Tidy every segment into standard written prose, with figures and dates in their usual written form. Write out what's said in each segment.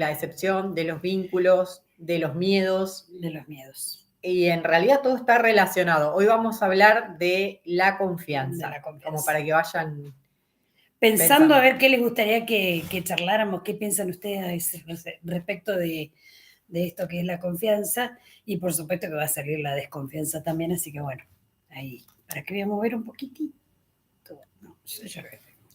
la decepción, de los vínculos, de los miedos. De los miedos. Y en realidad todo está relacionado. Hoy vamos a hablar de la confianza. De la confianza. Como para que vayan pensando a ver qué les gustaría que charláramos, qué piensan ustedes respecto de esto que es la confianza, y por supuesto que va a salir la desconfianza también, así que bueno, ahí, para que voy a mover un poquitito. No, yo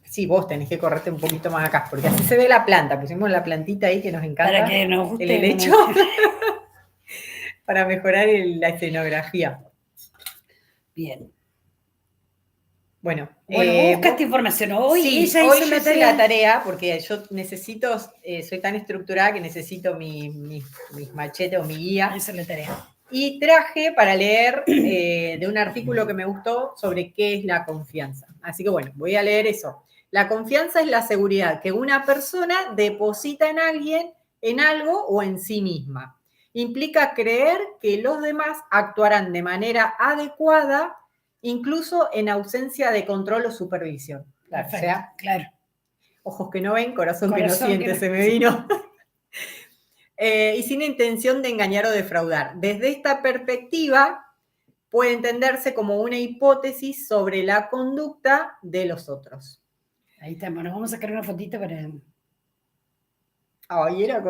sí, vos tenés que correrte un poquito más acá, porque así se ve la planta. Pusimos la plantita ahí que nos encanta. Para que nos guste el helecho. Para mejorar la escenografía. Bien. Bueno, buscaste información. Hoy sí, ella hoy hizo yo hice la tarea porque yo necesito, soy tan estructurada que necesito mis machetes o mi guía. Hice la tarea. Y traje para leer de un artículo que me gustó sobre qué es la confianza. Así que bueno, voy a leer eso. La confianza es la seguridad que una persona deposita en alguien, en algo o en sí misma. Implica creer que los demás actuarán de manera adecuada, incluso en ausencia de control o supervisión. Claro, perfecto, o sea, claro. Ojos que no ven, corazón que no siente, se me vino. Y sin intención de engañar o defraudar. Desde esta perspectiva, puede entenderse como una hipótesis sobre la conducta de los otros. Ahí está, bueno, vamos a sacar una fotito para... Ay, era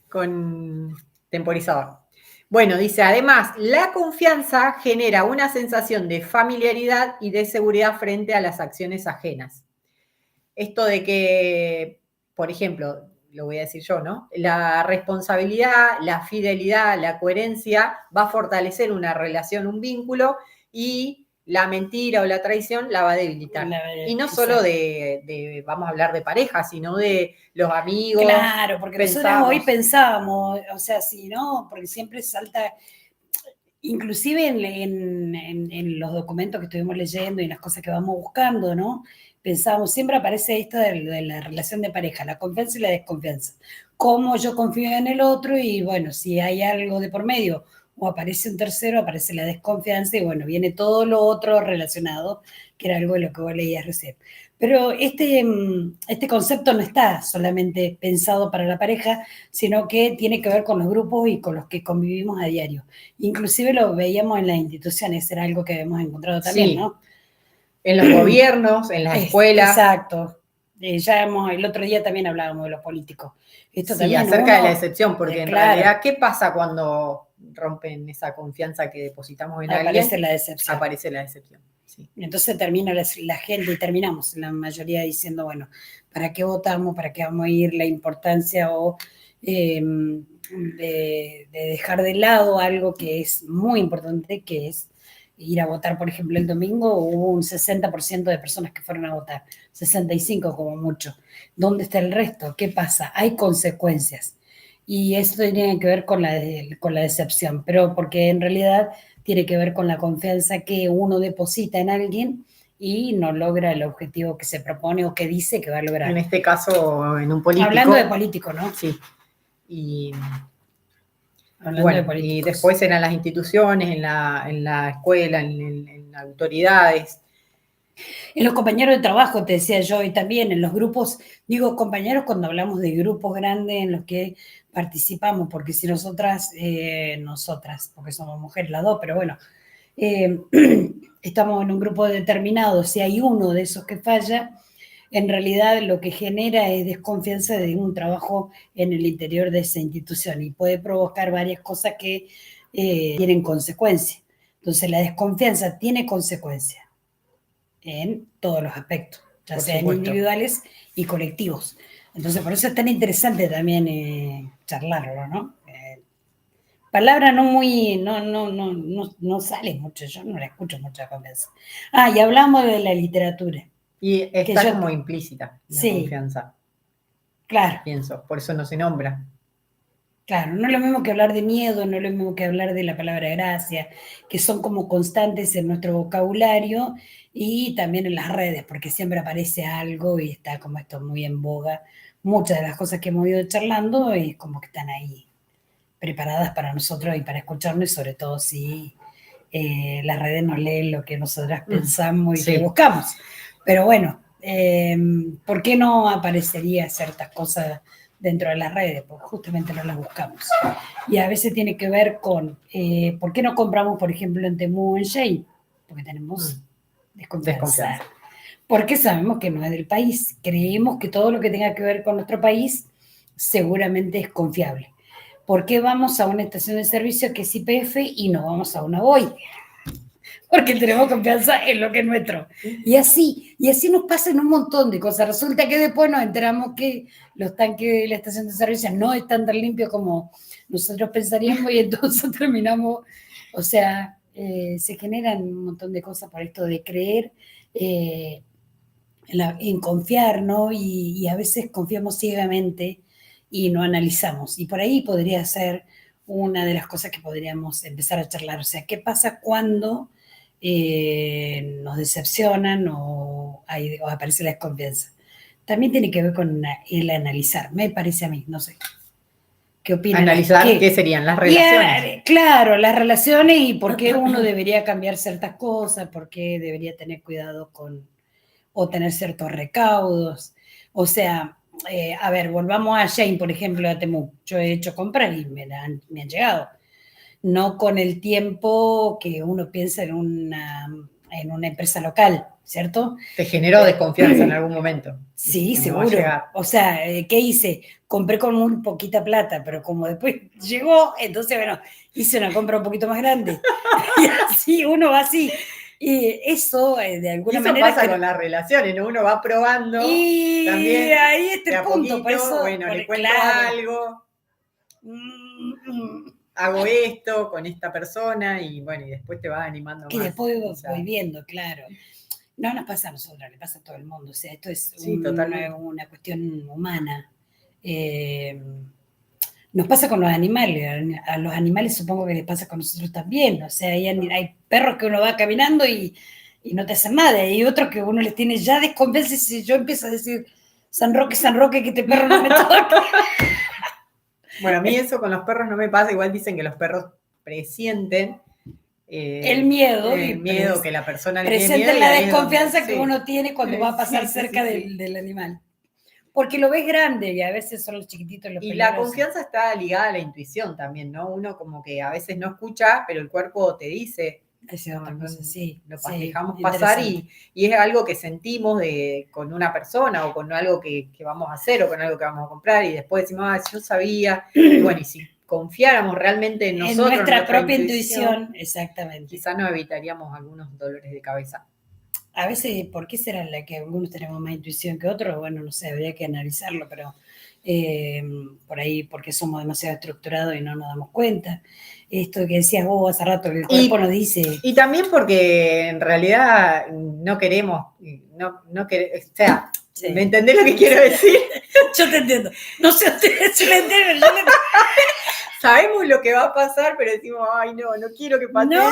con temporizador. Bueno, dice, además, la confianza genera una sensación de familiaridad y de seguridad frente a las acciones ajenas. Esto de que, por ejemplo, lo voy a decir yo, ¿no? La responsabilidad, la fidelidad, la coherencia va a fortalecer una relación, un vínculo, y la mentira o la traición la va a debilitar. Y no solo vamos a hablar de pareja, sino de los amigos. Claro, porque nosotros hoy pensábamos, o sea, sí, ¿no? Porque siempre salta, inclusive en los documentos que estuvimos leyendo y las cosas que vamos buscando, ¿no? Pensábamos, siempre aparece esto de la relación de pareja, la confianza y la desconfianza. Cómo yo confío en el otro y, bueno, si hay algo de por medio o aparece un tercero, aparece la desconfianza y, bueno, viene todo lo otro relacionado, que era algo de lo que vos leías recién. Pero este concepto no está solamente pensado para la pareja, sino que tiene que ver con los grupos y con los que convivimos a diario. Inclusive lo veíamos en las instituciones, era algo que hemos encontrado también, sí, ¿no? En los gobiernos, en las escuelas. Exacto. El otro día también hablábamos de los políticos. Esto sí, también acerca de la decepción, porque en realidad, ¿qué pasa cuando rompen esa confianza que depositamos en alguien? Aparece la decepción. Aparece la decepción. Sí. Entonces termina la gente y terminamos la mayoría diciendo, bueno, ¿para qué votamos? ¿Para qué vamos a ir? La importancia o de dejar de lado algo que es muy importante, que es ir a votar. Por ejemplo, el domingo hubo un 60% de personas que fueron a votar, 65% como mucho. ¿Dónde está el resto? ¿Qué pasa? Hay consecuencias. Y eso tiene que ver con la decepción, pero porque en realidad tiene que ver con la confianza que uno deposita en alguien y no logra el objetivo que se propone o que dice que va a lograr. En este caso, en un político. Hablando de político, ¿no? Sí. Y hablando de y después eran las instituciones, en la escuela, en las autoridades. En los compañeros de trabajo, te decía yo, y también en los grupos, digo compañeros cuando hablamos de grupos grandes en los que participamos, porque si nosotras, porque somos mujeres las dos, pero bueno, estamos en un grupo determinado, si hay uno de esos que falla, en realidad lo que genera es desconfianza de un trabajo en el interior de esa institución y puede provocar varias cosas que tienen consecuencias. Entonces la desconfianza tiene consecuencias en todos los aspectos, ya sean individuales y colectivos. Entonces por eso es tan interesante también charlarlo, ¿no? Palabra no sale mucho, yo no la escucho mucho a confianza. Y hablamos de la literatura. Y está como implícita la confianza. Claro. Pienso, por eso no se nombra. Claro, no es lo mismo que hablar de miedo, no es lo mismo que hablar de la palabra gracia, que son como constantes en nuestro vocabulario y también en las redes, porque siempre aparece algo y está como esto muy en boga. Muchas de las cosas que hemos ido charlando y como que están ahí preparadas para nosotros y para escucharnos, y sobre todo si las redes nos leen lo que nosotras pensamos y que buscamos. Pero bueno, ¿Por qué no aparecería ciertas cosas dentro de las redes? Porque justamente no las buscamos. Y a veces tiene que ver con, ¿por qué no compramos, por ejemplo, en Temu o en Shein? Porque tenemos desconfianza. Porque sabemos que no es del país. Creemos que todo lo que tenga que ver con nuestro país seguramente es confiable. ¿Por qué vamos a una estación de servicio que es YPF y no vamos a una Voy? Porque tenemos confianza en lo que es nuestro. Y así nos pasan un montón de cosas. Resulta que después nos enteramos que los tanques de la estación de servicio no están tan limpios como nosotros pensaríamos y entonces terminamos, o sea, se generan un montón de cosas por esto de creer, en confiar, ¿no? Y a veces confiamos ciegamente y no analizamos. Y por ahí podría ser una de las cosas que podríamos empezar a charlar. O sea, ¿qué pasa cuando nos decepcionan o aparece la desconfianza? También tiene que ver con el analizar, me parece a mí, no sé. ¿Qué opinan? Analizar qué serían las relaciones. Claro, las relaciones y por qué uno debería cambiar ciertas cosas, por qué debería tener cuidado con o tener ciertos recaudos. O sea, a ver, volvamos a Shein, por ejemplo, a Temu. Yo he hecho compras y me han llegado. No con el tiempo que uno piensa en una empresa local, ¿cierto? ¿Te generó desconfianza en algún momento? Sí, seguro. O sea, ¿qué hice? Compré con muy poquita plata, pero como después llegó, entonces, bueno, hice una compra un poquito más grande. Y así, uno va así. Y eso, de alguna manera... Eso pasa con las relaciones, ¿no? Uno va probando. Y también, ahí este punto, poquito, por eso, bueno, le cuento algo. Hago esto con esta persona y bueno, y después te vas animando más. Y después voy viendo, claro. No nos pasa a nosotros, le pasa a todo el mundo. O sea, esto es una cuestión humana. Nos pasa con los animales. A los animales supongo que les pasa con nosotros también. O sea, hay perros que uno va caminando y no te hacen nada. Y otros que uno les tiene ya desconfianza. Si yo empiezo a decir, San Roque, que este perro no me toque. Bueno, a mí eso con los perros no me pasa. Igual dicen que los perros presienten el miedo. Que la persona le presenta la desconfianza que uno tiene cuando va a pasar cerca del animal. Porque lo ves grande y a veces son los chiquititos los peligrosos. Y la confianza está ligada a la intuición también, ¿no? Uno como que a veces no escucha, pero el cuerpo te dice. Lo dejamos pasar y es algo que sentimos con una persona o con algo que vamos a hacer o con algo que vamos a comprar y después decimos, yo sabía. Y bueno, y si confiáramos realmente en nosotros, en nuestra propia intuición, exactamente. Quizás nos evitaríamos algunos dolores de cabeza. A veces, ¿por qué será la que algunos tenemos más intuición que otros? Bueno, no sé, habría que analizarlo, pero por ahí porque somos demasiado estructurados y no nos damos cuenta. Esto que decías vos hace rato, que el cuerpo nos dice... Y también porque en realidad no queremos, o sea, ¿me entendés lo que quiero decir? Yo te entiendo. No sé ustedes si me entienden, sabemos lo que va a pasar, pero decimos, ay, no quiero que pase eso.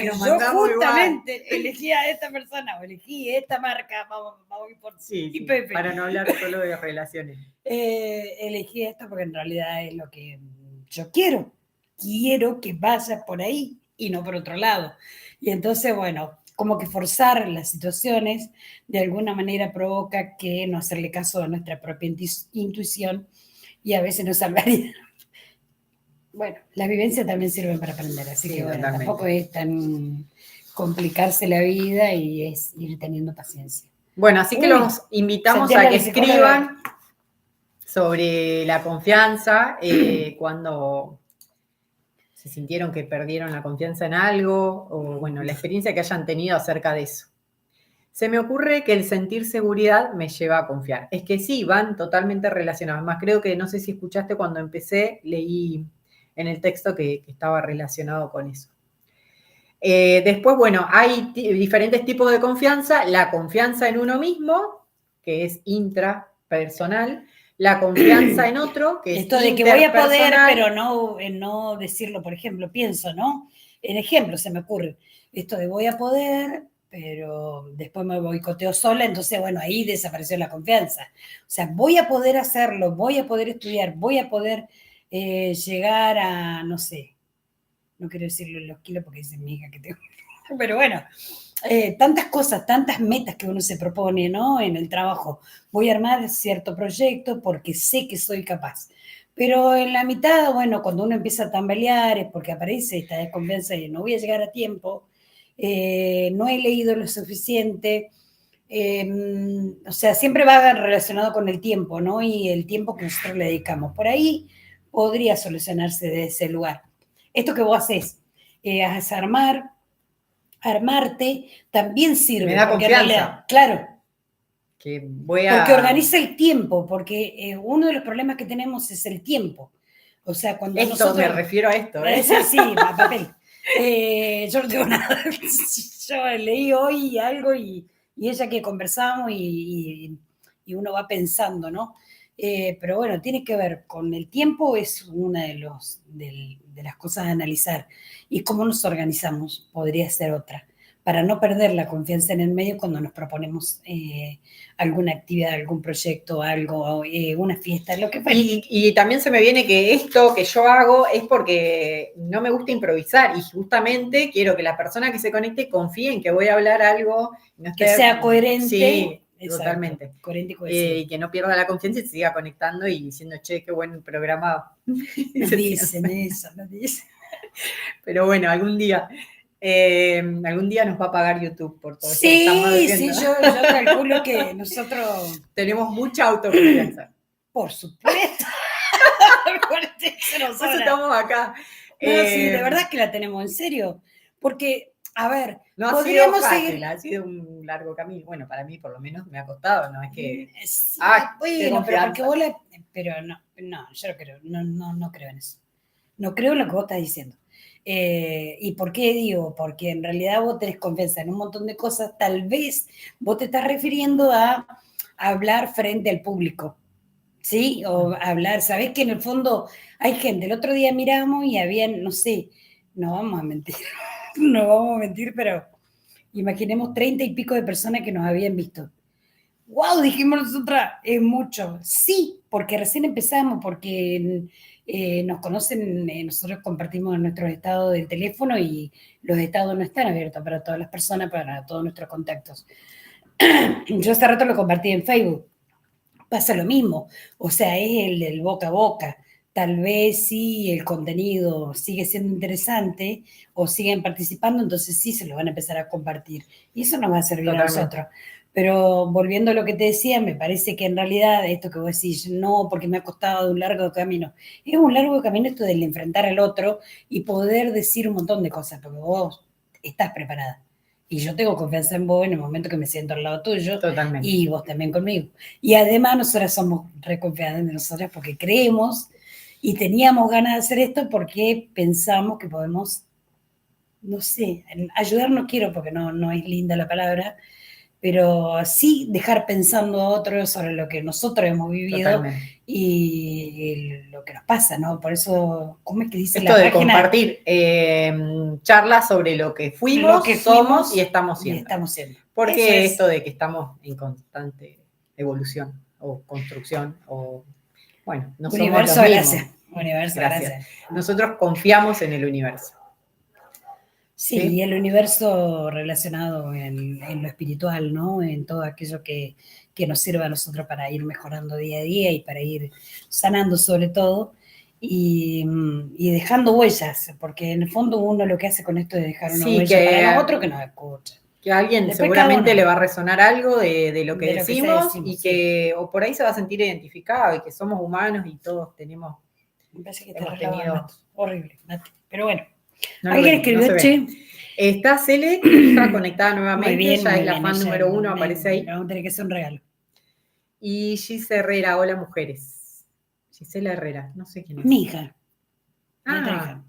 Y porque yo justamente elegí a esta persona o elegí esta marca, vamos a ir por YPF. Para no hablar solo de relaciones. Elegí esto porque en realidad es lo que yo quiero. Quiero que vaya por ahí y no por otro lado. Y entonces, bueno, como que forzar las situaciones de alguna manera provoca que no hacerle caso a nuestra propia intuición y a veces nos salvaría. Bueno, las vivencias también sirven para aprender, así que bueno, tampoco es tan complicarse la vida y es ir teniendo paciencia. Bueno, así que los invitamos a que escriban sobre la confianza, cuando se sintieron que perdieron la confianza en algo, o bueno, la experiencia que hayan tenido acerca de eso. Se me ocurre que el sentir seguridad me lleva a confiar. Es que sí, van totalmente relacionados. Más creo que, no sé si escuchaste cuando empecé, leí en el texto que estaba relacionado con eso. Después, bueno, hay diferentes tipos de confianza. La confianza en uno mismo, que es intrapersonal. La confianza en otro, que es esto de que voy a poder, pero no decirlo, por ejemplo, pienso, ¿no? En ejemplo, se me ocurre, esto de voy a poder, pero después me boicoteo sola, entonces, bueno, ahí desapareció la confianza. O sea, voy a poder hacerlo, voy a poder estudiar, voy a poder llegar a, no sé, no quiero decirlo en los kilos porque dicen mi hija que tengo, pero bueno, tantas cosas, tantas metas que uno se propone, ¿no? En el trabajo. Voy a armar cierto proyecto porque sé que soy capaz. Pero en la mitad, bueno, cuando uno empieza a tambalear es porque aparece esta desconfianza de no voy a llegar a tiempo, no he leído lo suficiente. O sea, siempre va relacionado con el tiempo, ¿no? Y el tiempo que nosotros le dedicamos. Por ahí podría solucionarse de ese lugar. Esto que vos haces, es armarte, también sirve. Me da porque confianza. En realidad, claro, Que voy porque organiza el tiempo, porque uno de los problemas que tenemos es el tiempo. O sea, cuando esto, nosotros... me refiero a esto. Sí, papel. Yo no tengo nada. Yo leí hoy algo y ella que conversamos y uno va pensando, ¿no? Pero bueno, tiene que ver con el tiempo, es una de las cosas a analizar. Y cómo nos organizamos podría ser otra, para no perder la confianza en el medio cuando nos proponemos alguna actividad, algún proyecto, algo, una fiesta, lo que fuera. Y también se me viene que esto que yo hago es porque no me gusta improvisar y justamente quiero que la persona que se conecte confíe en que voy a hablar algo. No que sea coherente. Sí, exacto, totalmente. Coherente y cohesivo. Y que no pierda la confianza y se siga conectando y diciendo, che, qué buen programa. Nos dicen eso, nos dicen. Pero bueno, algún día nos va a pagar YouTube por todo esto que estamos haciendo. Sí, yo calculo que nosotros tenemos mucha autoconfianza. Por supuesto. Por eso estamos acá. No, sí, de verdad que la tenemos, en serio. Porque, a ver, no ha sido fácil, ha sido un largo camino. Bueno, para mí por lo menos me ha costado, no es que... Sí, bueno, pero porque vos Pero no, yo no creo, no creo en eso. No creo en lo que vos estás diciendo. ¿Y por qué digo? Porque en realidad vos tenés confianza en un montón de cosas. Tal vez vos te estás refiriendo a hablar frente al público, ¿sí? O hablar, ¿sabés que en el fondo hay gente? El otro día miramos y habían, no sé, no vamos a mentir, pero imaginemos 30 y pico de personas que nos habían visto. ¡Wow! Dijimos nosotras, es mucho. Sí, porque recién empezamos, porque nos conocen, nosotros compartimos nuestros estados del teléfono y los estados no están abiertos para todas las personas, para todos nuestros contactos. Yo hace rato lo compartí en Facebook. Pasa lo mismo, o sea, es el del boca a boca. Tal vez sí el contenido sigue siendo interesante o siguen participando, entonces sí se lo van a empezar a compartir. Y eso nos va a servir totalmente a nosotros. Pero volviendo a lo que te decía, me parece que en realidad esto que vos decís, no, porque me ha costado un largo camino. Es un largo camino esto del enfrentar al otro y poder decir un montón de cosas, porque vos estás preparada. Y yo tengo confianza en vos en el momento que me siento al lado tuyo. Totalmente. Y vos también conmigo. Y además nosotras somos reconfiadas de nosotras porque creemos y teníamos ganas de hacer esto porque pensamos que podemos, no sé, ayudar no quiero porque no es linda la palabra, pero sí dejar pensando a otros sobre lo que nosotros hemos vivido. Totalmente. Y lo que nos pasa, ¿no? Por eso, ¿cómo es que dice esto la de página? Compartir charlas sobre lo que fuimos, somos y estamos siendo. Porque esto de que estamos en constante evolución o construcción o, bueno, no universo, somos los mismos. Universo, gracias. Nosotros confiamos en el universo. Sí, ¿sí? Y el universo relacionado en lo espiritual, ¿no? En todo aquello que nos sirva a nosotros para ir mejorando día a día y para ir sanando sobre todo y dejando huellas, porque en el fondo uno lo que hace con esto es dejar una huella para los otros que nos escuchan. Que a alguien después seguramente le va a resonar algo de lo que decimos y que o por ahí se va a sentir identificado y que somos humanos y todos tenemos... Me parece que hemos tenido... Horrible, Mate. Pero bueno. No alguien escribió, che. Está Cele, que está conectada nuevamente, muy bien, ya es la fan número 1, aparece ahí. Vamos a tener que hacer un regalo. Y Gise Herrera, hola mujeres. Gisela Herrera, no sé quién es. Mi hija. Hija.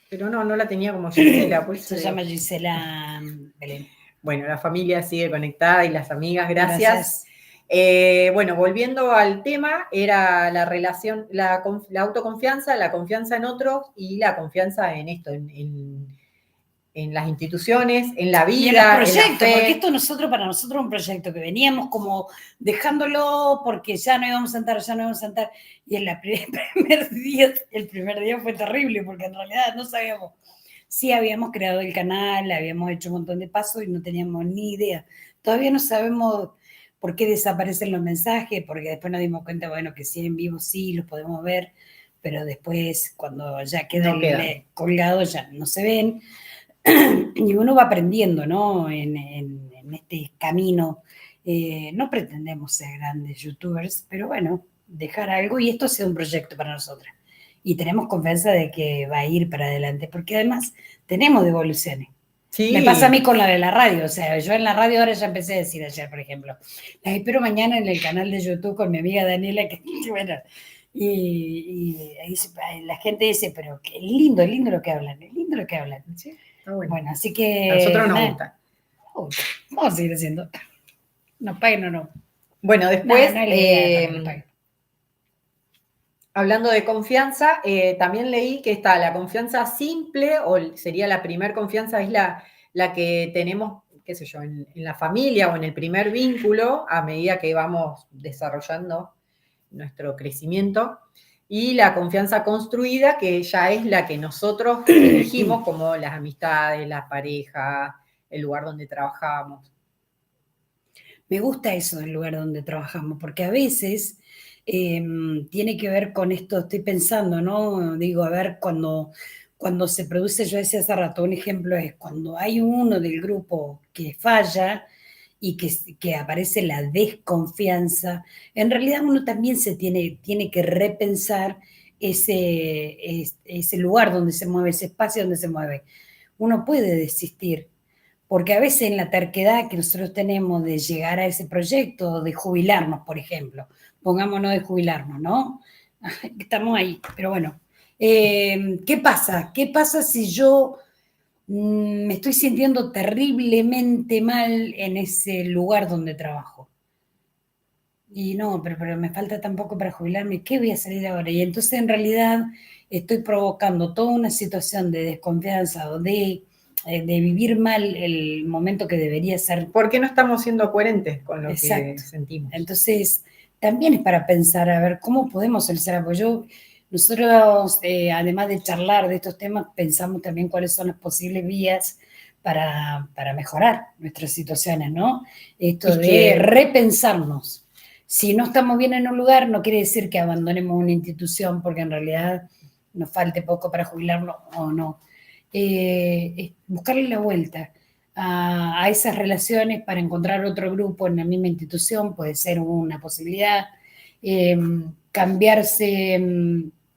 Pero no la tenía como Gisela. Pues, se llama Gisela Belén. Bueno, la familia sigue conectada y las amigas, gracias. Bueno, volviendo al tema, era la relación, la autoconfianza, la confianza en otros y la confianza en esto, en las instituciones, en la vida, y en los proyectos, porque esto para nosotros es un proyecto que veníamos como dejándolo porque ya no íbamos a sentar, y en el primer día fue terrible, porque en realidad no sabíamos Sí, habíamos creado el canal, habíamos hecho un montón de pasos y no teníamos ni idea. Todavía no sabemos por qué desaparecen los mensajes, porque después nos dimos cuenta, bueno, que si en vivo sí los podemos ver, pero después cuando ya queda No quedan. colgado ya no se ven. Y uno va aprendiendo, ¿no? En este camino. No pretendemos ser grandes youtubers, pero bueno, dejar algo y esto ha sido un proyecto para nosotras. Y tenemos confianza de que va a ir para adelante, porque además tenemos devoluciones. Sí. Me pasa a mí con la de la radio, o sea, yo en la radio ahora ya empecé a decir ayer, por ejemplo, las espero mañana en el canal de YouTube con mi amiga Daniela, que bueno, y la gente dice, pero qué lindo, es lindo lo que hablan, es lindo lo que hablan. Sí, está bueno. Bueno, así que... A nosotros nos gusta. Vamos a seguir haciendo. Nos paguen o no. Bueno, después, No es la idea para que nos paguen. Hablando de confianza, también leí que está la confianza simple, o sería la primer confianza, es la que tenemos, qué sé yo, en la familia o en el primer vínculo, a medida que vamos desarrollando nuestro crecimiento. Y la confianza construida, que ya es la que nosotros elegimos, como las amistades, la pareja, el lugar donde trabajamos. Me gusta eso del lugar donde trabajamos, porque a veces tiene que ver con esto, estoy pensando, ¿no? Digo, a ver, cuando se produce, yo decía hace rato, un ejemplo es cuando hay uno del grupo que falla y que aparece la desconfianza, en realidad uno también se tiene que repensar ese lugar donde se mueve, ese espacio donde se mueve. Uno puede desistir, porque a veces en la terquedad que nosotros tenemos de llegar a ese proyecto, de jubilarnos, por ejemplo, pongámonos de jubilarnos, ¿no? Estamos ahí, pero bueno. ¿Qué pasa? ¿Qué pasa si yo me estoy sintiendo terriblemente mal en ese lugar donde trabajo? Y no, pero me falta tampoco para jubilarme, ¿qué voy a salir ahora? Y entonces en realidad estoy provocando toda una situación de desconfianza o de vivir mal el momento que debería ser. ¿Por qué no estamos siendo coherentes con lo Exacto. que sentimos? Entonces, también es para pensar, a ver, ¿cómo podemos ser apoyo? Nosotros, además de charlar de estos temas, pensamos también cuáles son las posibles vías para mejorar nuestras situaciones, ¿no? Esto de repensarnos. Si no estamos bien en un lugar, no quiere decir que abandonemos una institución porque en realidad nos falte poco para jubilarnos o no. Buscarle la vuelta a esas relaciones para encontrar otro grupo en la misma institución puede ser una posibilidad. Cambiarse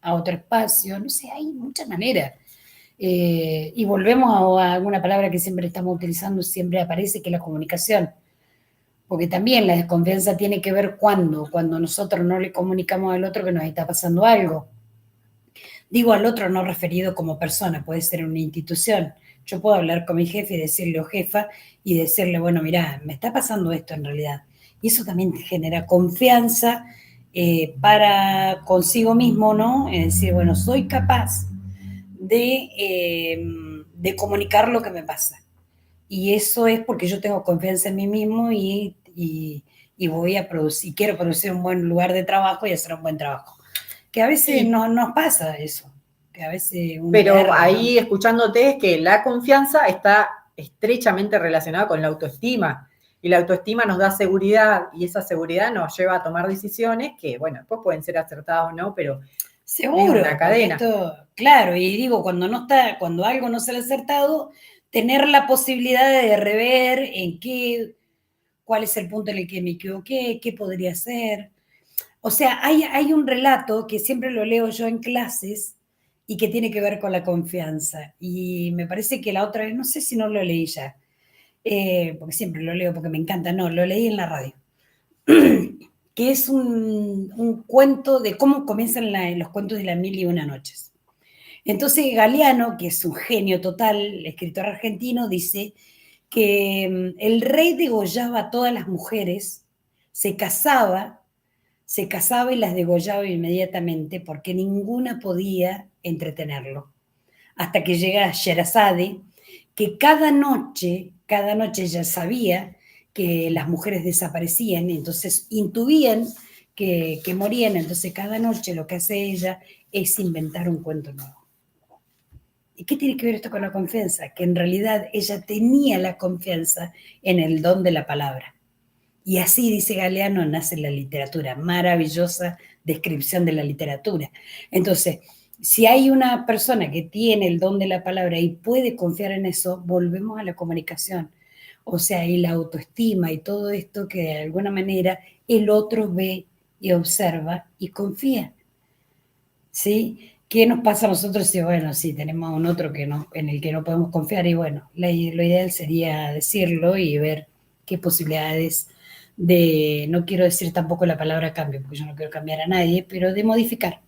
a otro espacio, no sé, hay muchas maneras. Y volvemos a alguna palabra que siempre estamos utilizando, siempre aparece, que es la comunicación. Porque también la desconfianza tiene que ver cuando nosotros no le comunicamos al otro que nos está pasando algo. Digo al otro no referido como persona, puede ser una institución. Yo puedo hablar con mi jefe y decirle, o jefa, y decirle, bueno, mira, me está pasando esto en realidad. Y eso también genera confianza para consigo mismo, ¿no? Es decir, bueno, soy capaz de comunicar lo que me pasa. Y eso es porque yo tengo confianza en mí mismo y voy a producir, quiero producir un buen lugar de trabajo y hacer un buen trabajo. Que a veces no nos pasa eso. Que a veces uno pero erra, ahí ¿no? Escuchándote es que la confianza está estrechamente relacionada con la autoestima. Y la autoestima nos da seguridad y esa seguridad nos lleva a tomar decisiones que, bueno, después pueden ser acertadas o no, pero seguro, es una cadena. esto, claro, y digo, cuando algo no sale acertado, tener la posibilidad de rever cuál es el punto en el que me equivoqué, qué podría ser. O sea, hay un relato que siempre lo leo yo en clases y que tiene que ver con la confianza. Y me parece que la otra vez, no sé si no lo leí ya, porque siempre lo leo porque me encanta, no, lo leí en la radio, que es un cuento de cómo comienzan los cuentos de las 1001 noches. Entonces Galeano, que es un genio total, escritor argentino, dice que el rey degollaba a todas las mujeres, se casaba y las degollaba inmediatamente porque ninguna podía entretenerlo. Hasta que llega Sherazade, que cada noche ella sabía que las mujeres desaparecían, entonces intuían que morían, entonces cada noche lo que hace ella es inventar un cuento nuevo. ¿Y qué tiene que ver esto con la confianza? Que en realidad ella tenía la confianza en el don de la palabra. Y así, dice Galeano, nace la literatura. Maravillosa descripción de la literatura. Entonces, si hay una persona que tiene el don de la palabra y puede confiar en eso, volvemos a la comunicación. O sea, y la autoestima y todo esto que de alguna manera el otro ve y observa y confía. ¿Sí? ¿Qué nos pasa a nosotros si, bueno, si tenemos a un otro que no, en el que no podemos confiar? Y bueno, lo ideal sería decirlo y ver qué posibilidades de, no quiero decir tampoco la palabra cambio, porque yo no quiero cambiar a nadie, pero de modificar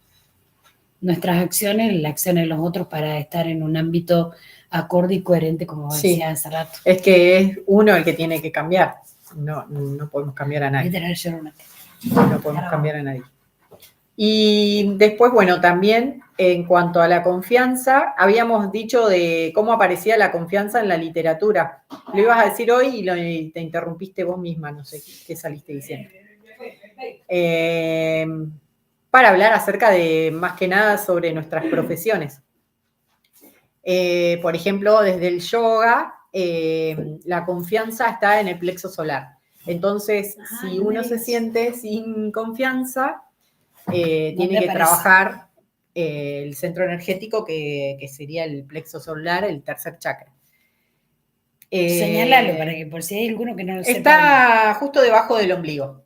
nuestras acciones, las acciones de los otros para estar en un ámbito acorde y coherente, como decía hace rato. Es que es uno el que tiene que cambiar. No podemos cambiar a nadie. No podemos cambiar a nadie. Y después, bueno, también en cuanto a la confianza, habíamos dicho de cómo aparecía la confianza en la literatura. Lo ibas a decir hoy y te interrumpiste vos misma, no sé qué saliste diciendo. Para hablar acerca de, más que nada, sobre nuestras profesiones. Por ejemplo, desde el yoga, la confianza está en el plexo solar. Entonces, si uno se siente sin confianza, tiene que trabajar el centro energético, que sería el plexo solar, el tercer chakra. Señalalo para que por si hay alguno que no lo sepa. Está justo debajo del ombligo.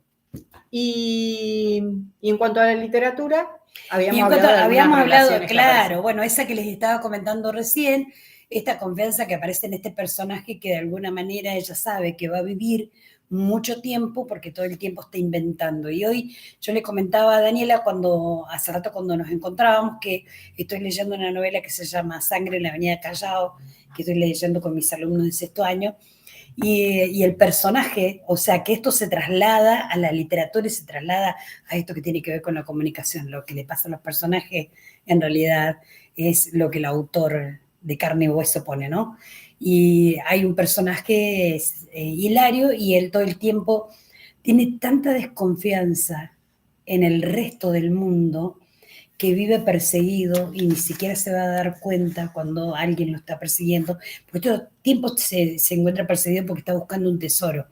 Y en cuanto a la literatura, habíamos hablado, claro, bueno, esa que les estaba comentando recién, esta confianza que aparece en este personaje que de alguna manera ella sabe que va a vivir mucho tiempo porque todo el tiempo está inventando. Y hoy yo le comentaba a Daniela hace rato cuando nos encontrábamos que estoy leyendo una novela que se llama Sangre en la Avenida Callao, que estoy leyendo con mis alumnos de sexto año. Y el personaje, o sea, que esto se traslada a la literatura y se traslada a esto que tiene que ver con la comunicación. Lo que le pasa a los personajes en realidad es lo que el autor de carne y hueso pone, ¿no? Y hay un personaje Hilario y él todo el tiempo tiene tanta desconfianza en el resto del mundo que vive perseguido y ni siquiera se va a dar cuenta cuando alguien lo está persiguiendo, porque todo el tiempo se encuentra perseguido porque está buscando un tesoro.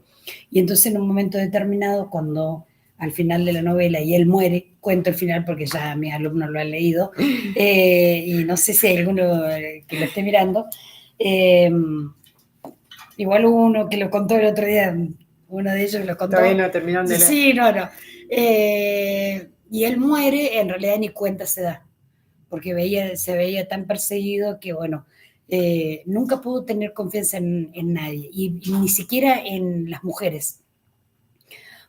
Y entonces en un momento determinado, cuando al final de la novela y él muere, cuento el final porque ya mis alumnos lo han leído, y no sé si hay alguno que lo esté mirando, igual uno que lo contó el otro día, uno de ellos lo contó. Todavía no terminaron de leer. Sí, no. Y él muere, en realidad ni cuenta se da, porque se veía tan perseguido que, bueno, nunca pudo tener confianza en nadie, y ni siquiera en las mujeres.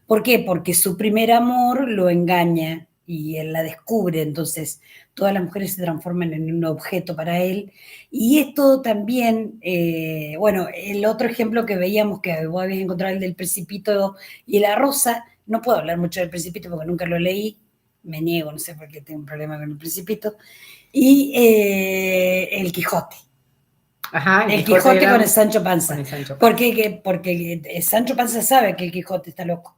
¿Por qué? Porque su primer amor lo engaña y él la descubre, entonces todas las mujeres se transforman en un objeto para él. Y esto también, bueno, el otro ejemplo que veíamos que vos habías encontrado, el del Principito y la Rosa, no puedo hablar mucho del Principito porque nunca lo leí, me niego, no sé por qué tengo un problema con el Principito, y el Quijote. Ajá, el Quijote con el Sancho Panza. Porque Sancho Panza sabe que el Quijote está loco.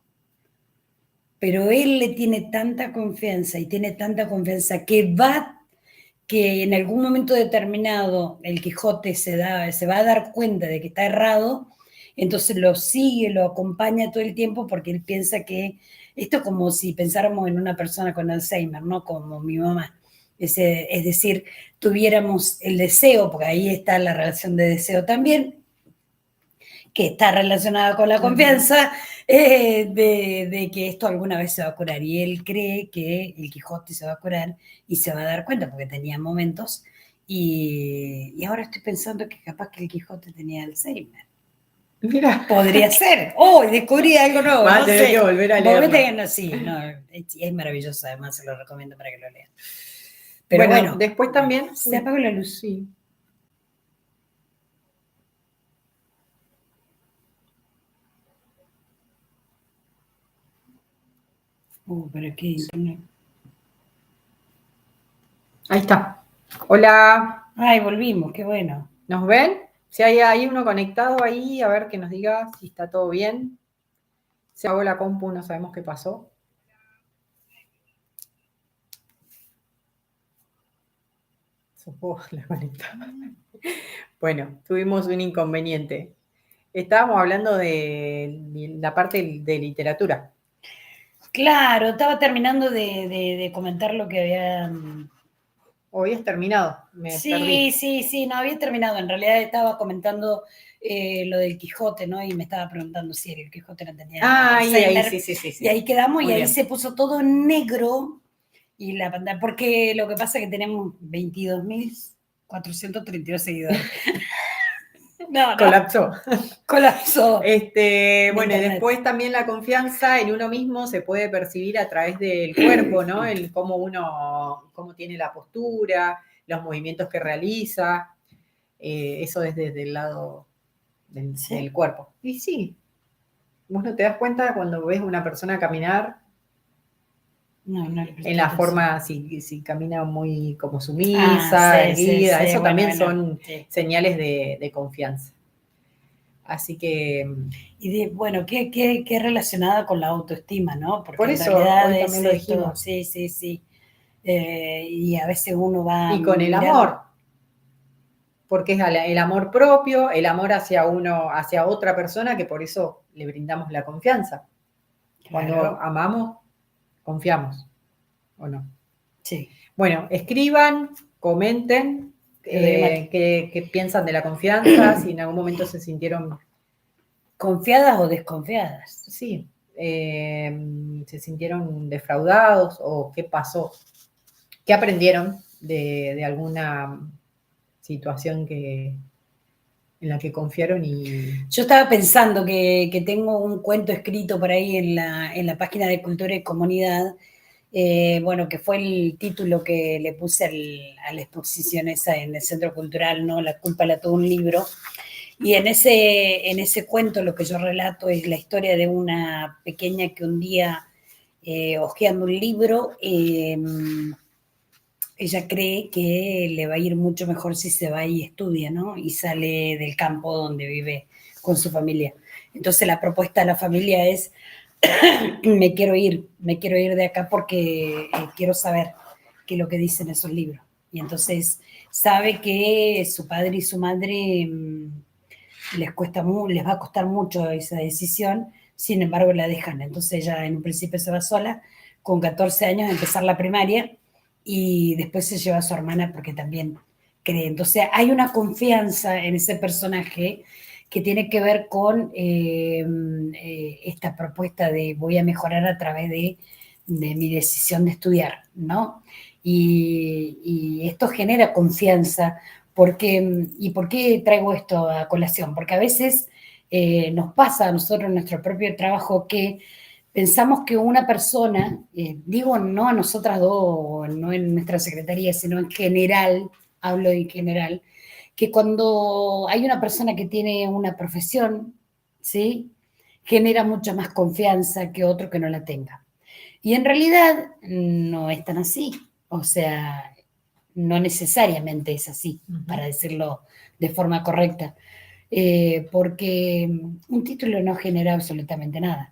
Pero él le tiene tanta confianza y tiene tanta confianza que en algún momento determinado el Quijote se va a dar cuenta de que está errado, entonces lo sigue, lo acompaña todo el tiempo porque él piensa que esto es como si pensáramos en una persona con Alzheimer, ¿no? Como mi mamá. Es decir, tuviéramos el deseo, porque ahí está la relación de deseo también, que está relacionada con la confianza, de que esto alguna vez se va a curar. Y él cree que el Quijote se va a curar y se va a dar cuenta, porque tenía momentos. Y ahora estoy pensando que capaz que el Quijote tenía Alzheimer. Mira. Podría ser. Descubrí algo nuevo. Va a tener que volver a leerlo. Es maravilloso, además se lo recomiendo para que lo lean. Pero bueno, después también... Se apagó la luz. Sí. ¿Pero qué? Internet. Ahí está. Hola. Ay, volvimos, qué bueno. ¿Nos ven? Si hay uno conectado ahí, a ver que nos diga si está todo bien. Se apagó la compu, no sabemos qué pasó. Supongo la conectaba. Bueno, tuvimos un inconveniente. Estábamos hablando de la parte de literatura. Claro, estaba terminando de comentar lo que había... ¿O habías terminado? Me perdí. Sí, no había terminado. En realidad estaba comentando lo del Quijote, ¿no? Y me estaba preguntando si el Quijote no tenía ahí, Alzheimer. sí. Y ahí quedamos. Muy y ahí bien. se puso todo en negro y la pantalla, porque lo que pasa es que tenemos 22.432 seguidores. No. Colapsó. Colapsó. Bueno, y después también la confianza en uno mismo se puede percibir a través del cuerpo, ¿no? El cómo tiene la postura, los movimientos que realiza, eso es desde el lado del cuerpo. Y sí, vos no te das cuenta cuando ves a una persona caminar, no en la forma, si camina muy como sumisa, erguida, eso también son señales de confianza. Así que... Y bueno, qué relacionada con la autoestima, ¿no? Porque por en eso realidad hoy también lo dijimos. Sí. Y a veces uno va... Y con el amor, porque es el amor propio, el amor hacia uno, hacia otra persona, que por eso le brindamos la confianza. Cuando amamos, confiamos, ¿o no? Sí. Bueno, escriban, comenten qué piensan de la confianza, si en algún momento se sintieron... ¿Confiadas o desconfiadas? Sí, se sintieron defraudados o qué pasó, qué aprendieron de alguna situación en la que confiaron. Y yo estaba pensando que tengo un cuento escrito por ahí en la página de Cultura y Comunidad, bueno, que fue el título que le puse a la exposición esa en el Centro Cultural, ¿no? La culpa la tuvo un libro. Y en ese cuento lo que yo relato es la historia de una pequeña que un día, hojeando un libro, ella cree que le va a ir mucho mejor si se va y estudia, ¿no? Y sale del campo donde vive con su familia. Entonces la propuesta de la familia es, me quiero ir de acá porque quiero saber qué es lo que dicen esos libros. Y entonces sabe que su padre y su madre les va a costar mucho esa decisión, sin embargo la dejan. Entonces ella en un principio se va sola, con 14 años a empezar la primaria, y después se lleva a su hermana porque también cree. Entonces hay una confianza en ese personaje que tiene que ver con esta propuesta de voy a mejorar a través de mi decisión de estudiar, ¿no? Y esto genera confianza. ¿Y por qué traigo esto a colación? Porque a veces nos pasa a nosotros en nuestro propio trabajo que pensamos que una persona, digo no a nosotras dos, no en nuestra secretaría, sino en general, hablo en general, que cuando hay una persona que tiene una profesión, ¿sí? Genera mucha más confianza que otro que no la tenga. Y en realidad no es tan así. O sea, no necesariamente es así, para decirlo de forma correcta, porque un título no genera absolutamente nada.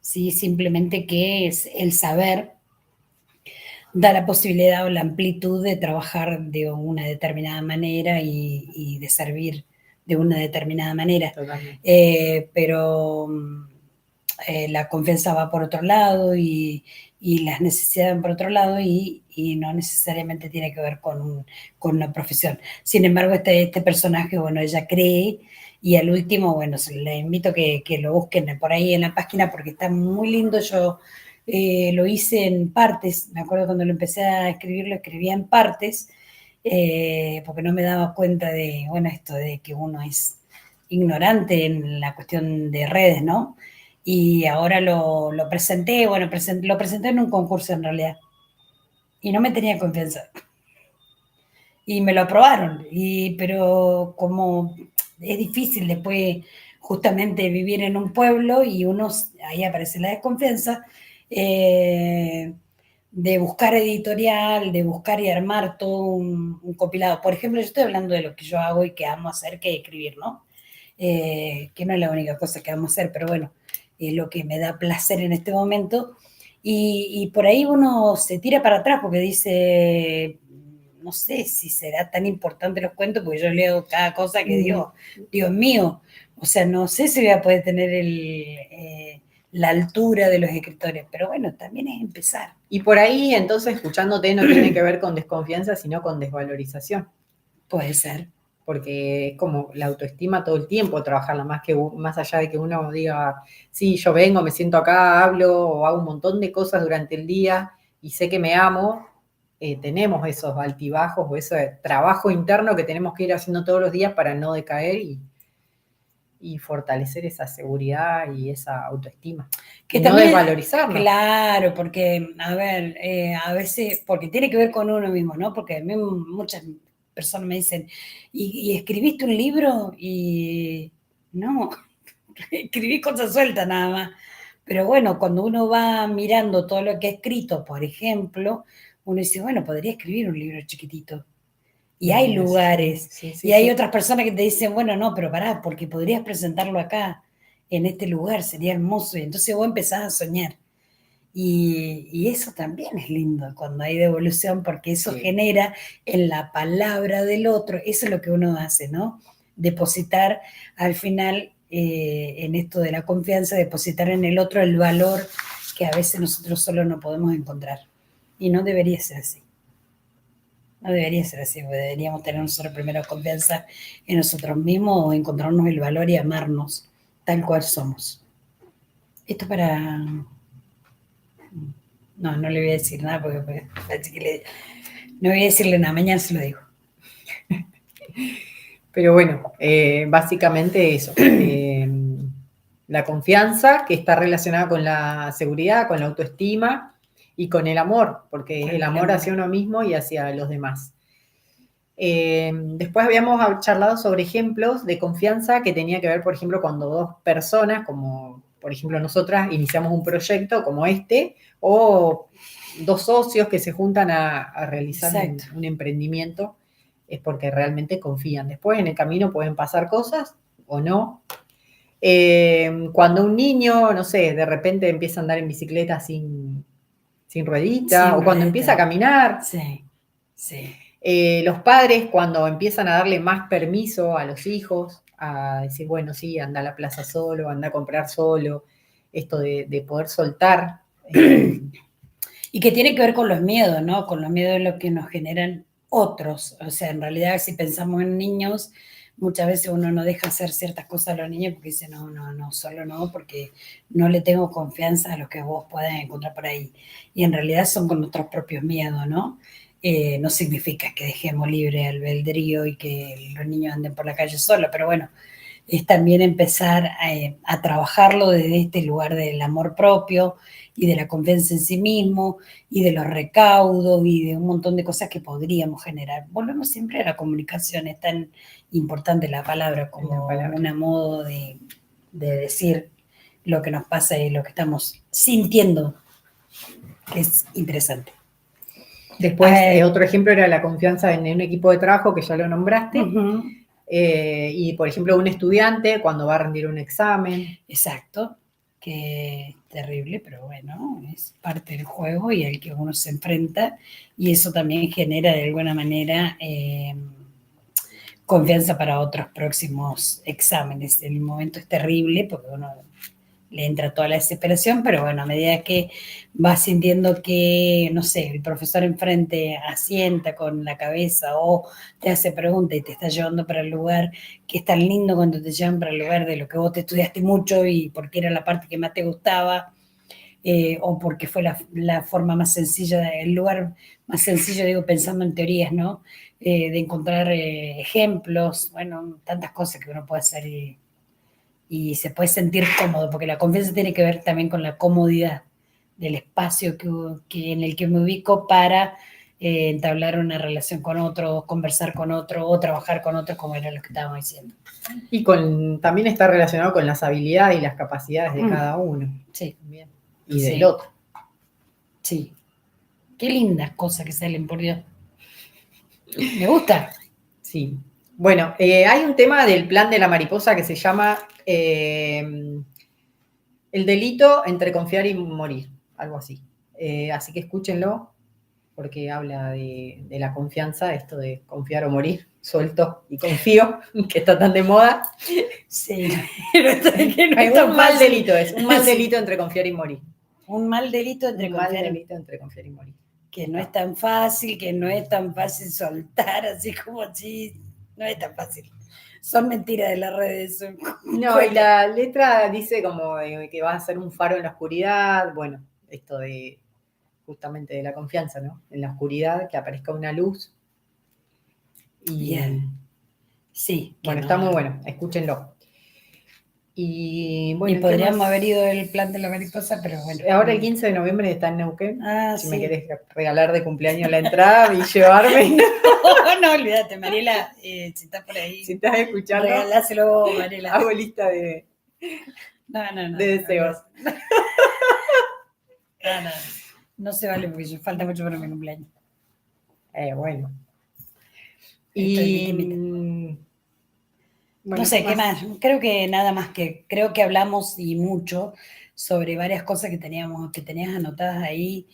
¿Sí? Simplemente que es el saber da la posibilidad o la amplitud de trabajar de una determinada manera y de servir de una determinada manera. Pero la confianza va por otro lado y las necesidades van por otro lado y no necesariamente tiene que ver con una profesión. Sin embargo, este personaje, bueno, ella cree, y al último, bueno, les invito a que lo busquen por ahí en la página porque está muy lindo. Yo lo hice en partes, me acuerdo cuando lo empecé a escribir, lo escribía en partes, porque no me daba cuenta de, bueno, esto de que uno es ignorante en la cuestión de redes, ¿no? Y ahora lo presenté, bueno, lo presenté en un concurso en realidad, y no me tenía confianza. Y me lo aprobaron, pero como es difícil después justamente vivir en un pueblo y ahí aparece la desconfianza, de buscar editorial, de buscar y armar todo un compilado. Por ejemplo, yo estoy hablando de lo que yo hago y que amo hacer, que escribir, ¿no? Que no es la única cosa que amo hacer, pero bueno, es lo que me da placer en este momento. Y por ahí uno se tira para atrás porque dice, no sé si será tan importante los cuentos, porque yo leo cada cosa que digo, Dios mío, o sea, no sé si voy a poder tener la altura de los escritores, pero bueno, también es empezar. Y por ahí, entonces, escuchándote no tiene que ver con desconfianza, sino con desvalorización. Puede ser. Porque es como la autoestima todo el tiempo, trabajarla, más allá de que uno diga, sí, yo vengo, me siento acá, hablo o hago un montón de cosas durante el día y sé que me amo, tenemos esos altibajos o ese trabajo interno que tenemos que ir haciendo todos los días para no decaer y fortalecer esa seguridad y esa autoestima. Que y también, no desvalorizarnos. Claro, porque, a ver, a veces, porque tiene que ver con uno mismo, ¿no? Porque a mí muchas personas me dicen, ¿y escribiste un libro? Y no, escribí cosas sueltas nada más. Pero bueno, cuando uno va mirando todo lo que ha escrito, por ejemplo, uno dice, bueno, podría escribir un libro chiquitito. Y hay lugares, y hay otras personas que te dicen, bueno, no, pero pará, porque podrías presentarlo acá, en este lugar, sería hermoso. Y entonces vos empezás a soñar. Y eso también es lindo cuando hay devolución, porque eso genera en la palabra del otro, eso es lo que uno hace, ¿no? Depositar al final, en esto de la confianza, depositar en el otro el valor que a veces nosotros solo no podemos encontrar. Y no debería ser así. No debería ser así, porque deberíamos tener nosotros primero confianza en nosotros mismos o encontrarnos el valor y amarnos tal cual somos. Esto para... No, no le voy a decir nada porque parece que no voy a decirle nada, mañana se lo digo. Pero bueno, básicamente eso. La confianza que está relacionada con la seguridad, con la autoestima y con el amor, porque es el amor hacia uno mismo y hacia los demás. Después habíamos charlado sobre ejemplos de confianza que tenía que ver, por ejemplo, cuando dos personas, como por ejemplo nosotras, iniciamos un proyecto como este, o dos socios que se juntan a realizar un emprendimiento, es porque realmente confían. Después en el camino pueden pasar cosas o no. Cuando un niño, no sé, de repente empieza a andar en bicicleta sin ruedita, o cuando empieza a caminar. Sí, sí. Los padres cuando empiezan a darle más permiso a los hijos, a decir, bueno, sí, anda a la plaza solo, anda a comprar solo, esto de poder soltar. Y que tiene que ver con los miedos, ¿no? Con los miedos de lo que nos generan otros. O sea, en realidad, si pensamos en niños, muchas veces uno no deja hacer ciertas cosas a los niños porque dice, no, solo no, porque no le tengo confianza a lo que vos puedas encontrar por ahí. Y en realidad son con nuestros propios miedos, ¿no? No significa que dejemos libre albedrío y que los niños anden por la calle solos, pero bueno, es también empezar a trabajarlo desde este lugar del amor propio y de la confianza en sí mismo y de los recaudos y de un montón de cosas que podríamos generar. Volvemos siempre a la comunicación, es tan importante la palabra como un modo de decir lo que nos pasa y lo que estamos sintiendo, que es interesante. Después, otro ejemplo era la confianza en un equipo de trabajo, que ya lo nombraste. Y, por ejemplo, un estudiante cuando va a rendir un examen. Exacto, que es terrible, pero bueno, es parte del juego y al que uno se enfrenta, y eso también genera de alguna manera confianza para otros próximos exámenes. En el momento es terrible porque uno le entra toda la desesperación, pero bueno, a medida que vas sintiendo que, no sé, el profesor enfrente asienta con la cabeza o te hace preguntas y te está llevando para el lugar, que es tan lindo cuando te llevan para el lugar de lo que vos te estudiaste mucho y porque era la parte que más te gustaba, o porque fue la forma más sencilla, el lugar más sencillo, digo, pensando en teorías, ¿no? De encontrar ejemplos, bueno, tantas cosas que uno puede hacer y se puede sentir cómodo, porque la confianza tiene que ver también con la comodidad del espacio en el que me ubico para entablar una relación con otro, conversar con otro o trabajar con otro, como era lo que estábamos diciendo. Y también está relacionado con las habilidades y las capacidades de cada uno. Sí. También. Y del otro. Sí. Qué lindas cosas que salen, por Dios. Me gusta. Sí. Bueno, hay un tema del plan de la mariposa que se llama el delito entre confiar y morir, algo así. Así que escúchenlo. porque habla de la confianza, esto de confiar o morir, suelto y confío, que está tan de moda. Sí, pero que no es un mal delito, es un mal delito entre confiar y morir. Un mal delito entre confiar y morir. Que no es tan fácil, soltar, así como así, no es tan fácil. Son mentiras de las redes. No, y la letra dice como que va a ser un faro en la oscuridad, bueno, esto de justamente de la confianza, ¿no? En la oscuridad, que aparezca una luz. Y bien. Sí. Bueno, está muy bueno, escúchenlo. Y bueno, y podríamos haber ido el plan de la mariposa, pero bueno. Ahora el 15 de noviembre está en Neuquén. Si sí. me querés regalar de cumpleaños la entrada y llevarme. No, olvídate, Mariela, si estás por ahí. Si estás escuchando. Regaláselo, Mariela. Hago lista de deseos. No se vale porque falta mucho para mi cumpleaños. Bueno. Y bueno, no sé, ¿qué más? Creo que nada más creo que hablamos y mucho sobre varias cosas que tenías anotadas ahí,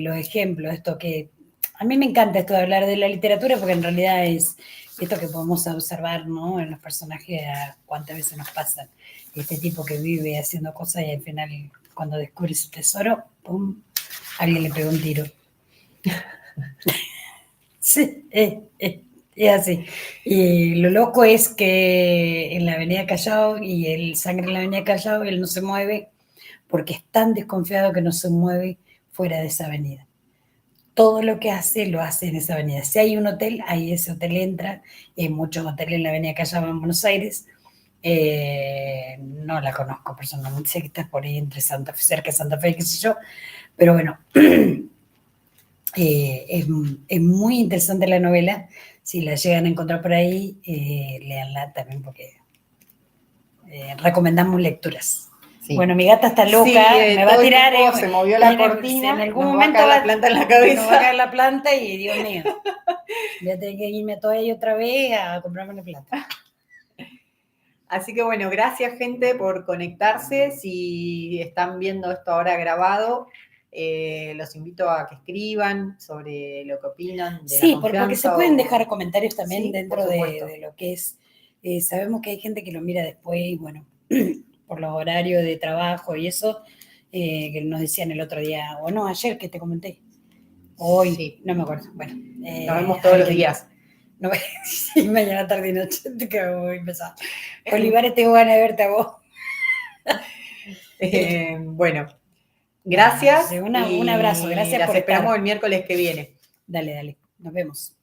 los ejemplos, esto que a mí me encanta esto de hablar de la literatura porque en realidad es esto que podemos observar, ¿no? En los personajes, cuántas veces nos pasan. Este tipo que vive haciendo cosas y al final cuando descubre su tesoro, ¡pum!, alguien le pegó un tiro. Sí, es así. Y lo loco es que en la Avenida Callao y el Sangre en la Avenida Callao, él no se mueve porque es tan desconfiado que no se mueve fuera de esa avenida. Todo lo que hace, lo hace en esa avenida. Si hay un hotel, ahí ese hotel entra. Hay muchos hoteles en la Avenida Callao en Buenos Aires. No la conozco personalmente, sé que está por ahí entre cerca de Santa Fe, qué sé yo. Pero bueno, es muy interesante la novela. Si la llegan a encontrar por ahí, léanla también porque recomendamos lecturas. Sí. Bueno, mi gata está loca, me va a tirar. Se movió la cortina, en algún momento va a caer la planta en la cabeza. Nos va a caer la planta y Dios mío, voy a tener que irme a toda ella otra vez a comprarme una planta. Así que bueno, gracias gente por conectarse. Si están viendo esto ahora grabado, los invito a que escriban sobre lo que opinan de la confianza. Porque se pueden dejar comentarios también dentro de lo que es. Sabemos que hay gente que lo mira después y bueno, por los horarios de trabajo y eso, que nos decían el otro día, o no, ayer que te comenté, hoy, sí. No me acuerdo. Bueno, nos vemos todos los días. No, sí, mañana, tarde y noche, te quedo muy pesado. Olivares, tengo ganas de verte a vos. Bueno, gracias. Un abrazo, gracias por esperamos el miércoles que viene. Dale, nos vemos.